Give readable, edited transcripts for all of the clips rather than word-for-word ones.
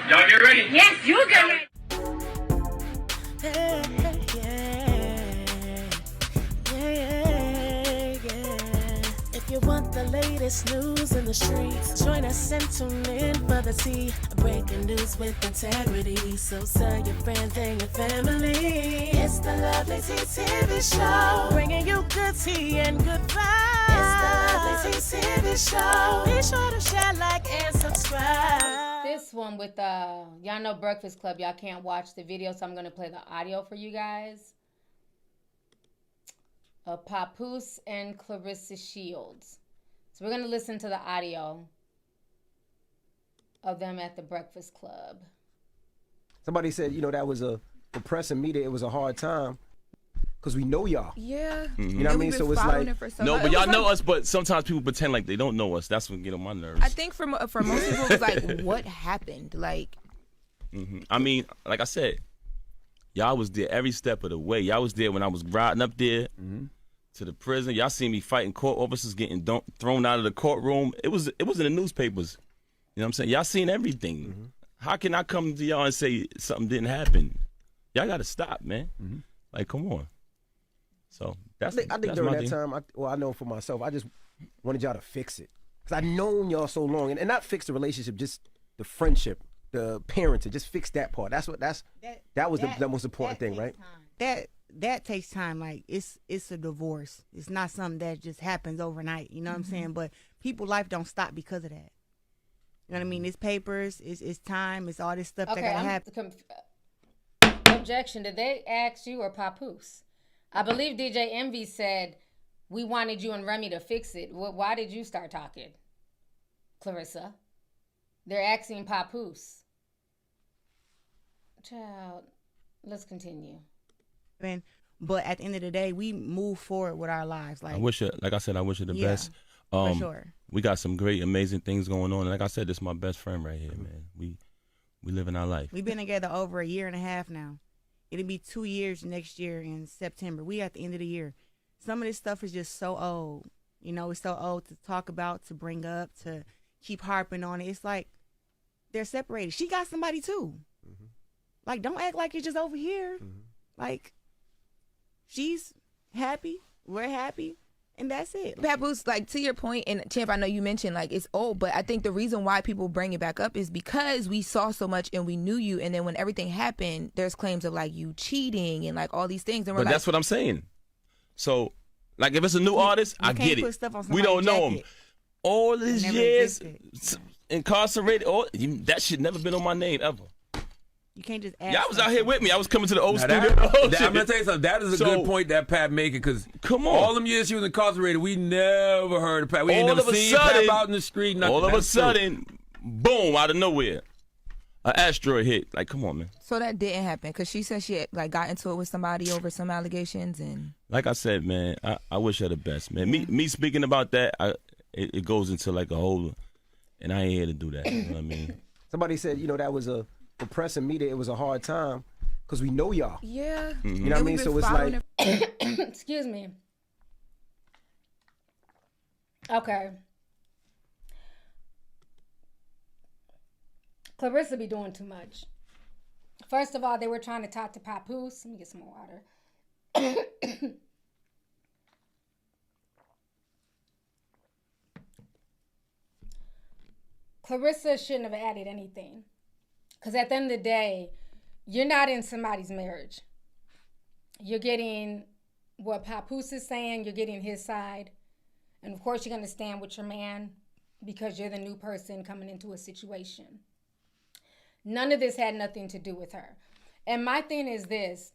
Y'all get ready? Yes, you get ready. If you want the latest news in the streets, join us and tune in for the tea. Breaking news with integrity. So tell your friends and your family. It's the Lovelyti TV show, bringing you good tea and good vibes. It's the Lovelyti TV show. Be sure to share, like, and subscribe. This one with y'all know Breakfast Club. Y'all can't watch the video, so I'm gonna play the audio for you guys. Papoose and Clarissa Shields. So we're gonna listen to the audio of them at the Breakfast Club. Somebody said, that was a depressing meeting. It was a hard time because we know y'all. Yeah. You know what I mean? So it's like, no, but y'all know us, but sometimes people pretend like they don't know us. That's what get on my nerves. I think for most people, it's like, what happened? Like, I mean, like I said, y'all was there every step of the way. Y'all was there when I was riding up there to the prison. Y'all seen me fighting court officers getting thrown out of the courtroom. It was in the newspapers. You know what I'm saying? Y'all seen everything. How can I come to y'all and say something didn't happen? Y'all got to stop, man. Like, come on. So I think during that time, I know for myself, I just wanted y'all to fix it. Because I've known y'all so long. And not fix the relationship, just the friendship, the parenting, just fix that part. That was the most important thing, right? That takes time. Like, it's a divorce. It's not something that just happens overnight. You know what I'm saying? But people's life don't stop because of that. You know what I mean? It's papers, it's time, it's all this stuff that gotta happen. Objection, did they ask you or Papoose? I believe DJ Envy said, we wanted you and Remy to fix it. Why did you start talking, Clarissa? They're asking Papoose. Child, let's continue. But at the end of the day, we move forward with our lives. Like, like I said, I wish her the best. For sure. We got some great, amazing things going on. And like I said, this is my best friend right here, man. We living our life. We've been together over a year and a half now. It'll be 2 years next year in September. We at the end of the year. Some of this stuff is just so old. It's so old to talk about, to bring up, to keep harping on it. It's like they're separated. She got somebody too. Like, don't act like it's just over here. Like, she's happy. We're happy. And that's it. Papoose, like, to your point, and Champ, I know you mentioned, like, it's old, but I think the reason why people bring it back up is because we saw so much and we knew you, and then when everything happened, there's claims of, like, you cheating and, like, all these things. And but that's what I'm saying. So, like, if it's a new artist, I get it. We don't know him. All these years incarcerated, that shit never been on my name ever. You can't just ask. Y'all was out here with me. I was coming to the old studio. I'm going to tell you something. That is a good point that Pat making, because all them years she was incarcerated, we never heard of Pat. We ain't never seen Pat out in the street. Nothing. All of a sudden, boom, out of nowhere, an asteroid hit. Like, come on, man. So that didn't happen, because she said she had, got into it with somebody over some allegations. And like I said, man, I wish her the best, man. Me speaking about that, it goes into like a whole, and I ain't here to do that. You know what I mean? Somebody said, that was a depressing meeting. It was a hard time because we know y'all. Yeah. You know what I mean? So it's like, excuse me. Okay. Clarissa be doing too much. First of all, they were trying to talk to Papoose. Let me get some more water. Clarissa shouldn't have added anything. Because at the end of the day, you're not in somebody's marriage. You're getting what Papoose is saying. You're getting his side. And, of course, you're going to stand with your man because you're the new person coming into a situation. None of this had nothing to do with her. And my thing is this.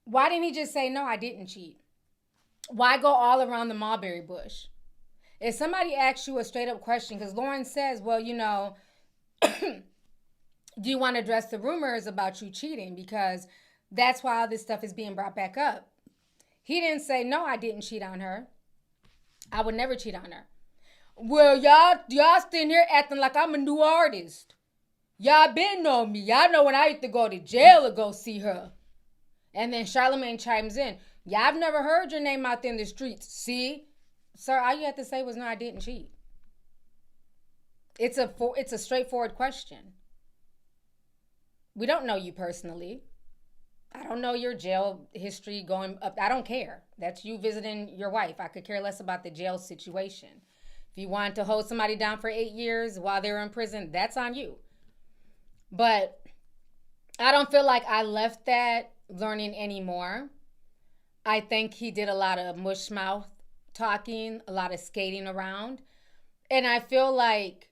Why didn't he just say, no, I didn't cheat? Why go all around the mulberry bush? If somebody asks you a straight-up question, because Lauren says, well, do you want to address the rumors about you cheating? Because that's why all this stuff is being brought back up. He didn't say, no, I didn't cheat on her. I would never cheat on her. Well, y'all sitting here acting like I'm a new artist. Y'all been know me. Y'all know when I used to go to jail or go see her. And then Charlamagne chimes in. Yeah, I've never heard your name out there in the streets. See? Sir, all you had to say was, no, I didn't cheat. It's a straightforward question. We don't know you personally. I don't know your jail history going up. I don't care. That's you visiting your wife. I could care less about the jail situation. If you want to hold somebody down for 8 years while they're in prison, that's on you. But I don't feel like I left that learning anymore. I think he did a lot of mush mouth talking, a lot of skating around. And I feel like,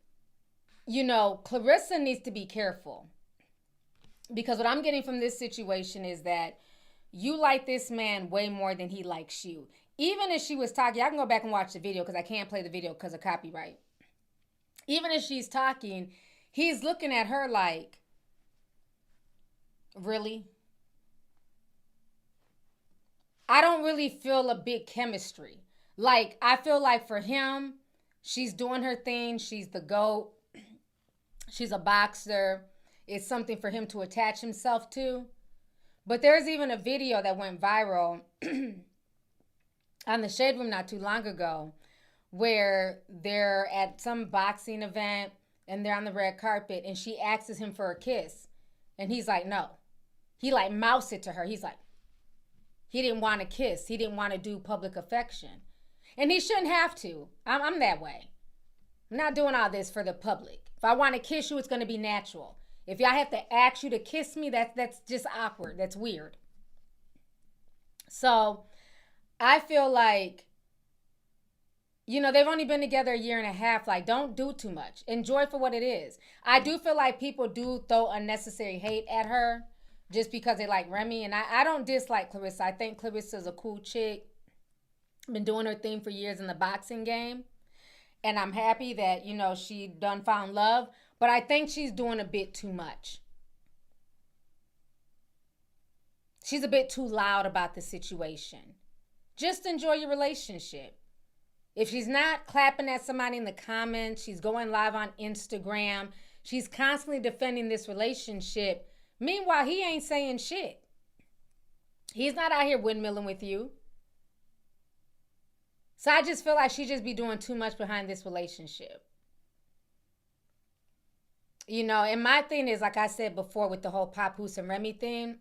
Clarissa needs to be careful. Because what I'm getting from this situation is that you like this man way more than he likes you. Even if she was talking, I can go back and watch the video because I can't play the video because of copyright. Even if she's talking, he's looking at her like, really? I don't really feel a big chemistry. Like, I feel like for him, she's doing her thing. She's the GOAT. She's a boxer. It's something for him to attach himself to. But there's even a video that went viral on the Shade Room not too long ago where they're at some boxing event and they're on the red carpet and she asks him for a kiss. And he's like, no. He like mouths it to her. He's like, he didn't want to kiss. He didn't want to do public affection. And he shouldn't have to. I'm that way. I'm not doing all this for the public. If I want to kiss you, it's going to be natural. If y'all have to ask you to kiss me, that's just awkward. That's weird. So I feel like, they've only been together a year and a half. Like, don't do too much. Enjoy for what it is. I do feel like people do throw unnecessary hate at her just because they like Remy. And I don't dislike Clarissa. I think Clarissa's a cool chick. Been doing her thing for years in the boxing game. And I'm happy that, she done found love. But I think she's doing a bit too much. She's a bit too loud about the situation. Just enjoy your relationship. If she's not clapping at somebody in the comments, she's going live on Instagram, she's constantly defending this relationship. Meanwhile, he ain't saying shit. He's not out here windmilling with you. So I just feel like she just be doing too much behind this relationship. And my thing is, like I said before with the whole Papoose and Remy thing,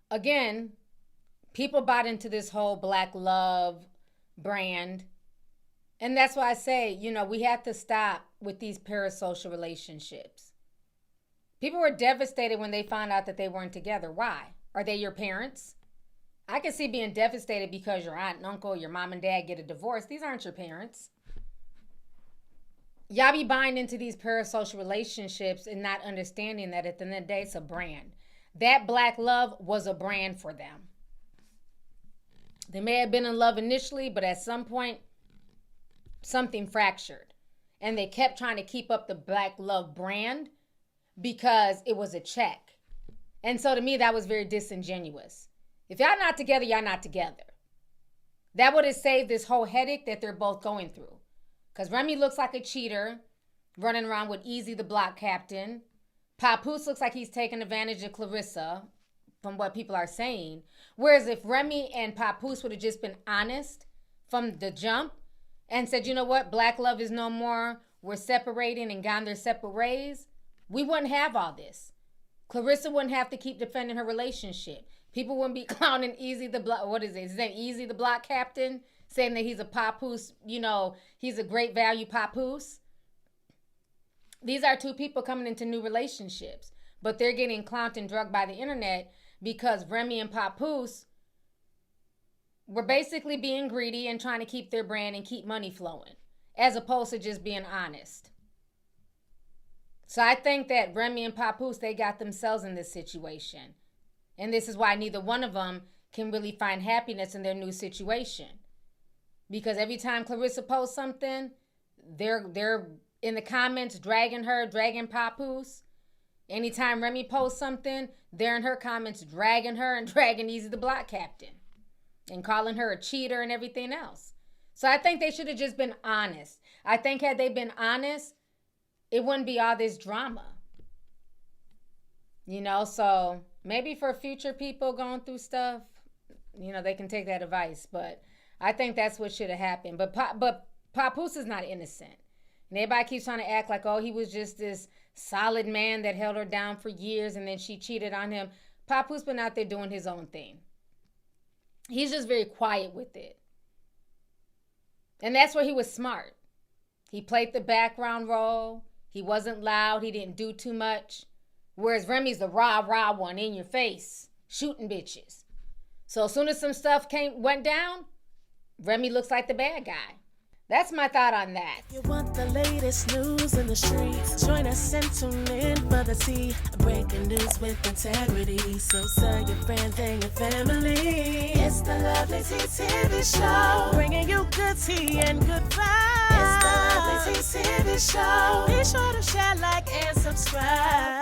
again, people bought into this whole black love brand. And that's why I say, we have to stop with these parasocial relationships. People were devastated when they found out that they weren't together. Why? Are they your parents? I can see being devastated because your aunt and uncle, your mom and dad get a divorce. These aren't your parents. Y'all be buying into these parasocial relationships and not understanding that at the end of the day, it's a brand. That black love was a brand for them. They may have been in love initially, but at some point, something fractured. And they kept trying to keep up the black love brand because it was a check. And so to me, that was very disingenuous. If y'all not together, y'all not together. That would have saved this whole headache that they're both going through. Because Remy looks like a cheater, running around with Easy the block captain. Papoose looks like he's taking advantage of Clarissa, from what people are saying. Whereas if Remy and Papoose would have just been honest from the jump and said, you know what, black love is no more, we're separating and gone their separate ways, we wouldn't have all this. Clarissa wouldn't have to keep defending her relationship. People wouldn't be clowning Easy the block, what is it? Is that Easy the block captain? Saying that he's a Papoose, he's a great value Papoose. These are two people coming into new relationships, but they're getting clowned and drugged by the internet because Remy and Papoose were basically being greedy and trying to keep their brand and keep money flowing, as opposed to just being honest. So I think that Remy and Papoose, they got themselves in this situation. And this is why neither one of them can really find happiness in their new situation. Because every time Clarissa posts something, they're in the comments dragging Papoose. Anytime Remy posts something, they're in her comments dragging her and dragging Easy the block captain. And calling her a cheater and everything else. So I think they should have just been honest. I think had they been honest, it wouldn't be all this drama. So maybe for future people going through stuff, they can take that advice. But I think that's what should have happened. But Papoose is not innocent. And everybody keeps trying to act like, oh, he was just this solid man that held her down for years and then she cheated on him. Papoose been out there doing his own thing. He's just very quiet with it. And that's where he was smart. He played the background role. He wasn't loud. He didn't do too much. Whereas Remy's the rah one in your face, shooting bitches. So as soon as some stuff went down, Remy looks like the bad guy. That's my thought on that. You want the latest news in the streets? Join us and tune in for the tea. Breaking news with integrity. So tell your friends and your family. It's the Lovelyti TV show, bringing you good tea and good vibes. It's the Lovelyti TV show. Be sure to share, like, and subscribe.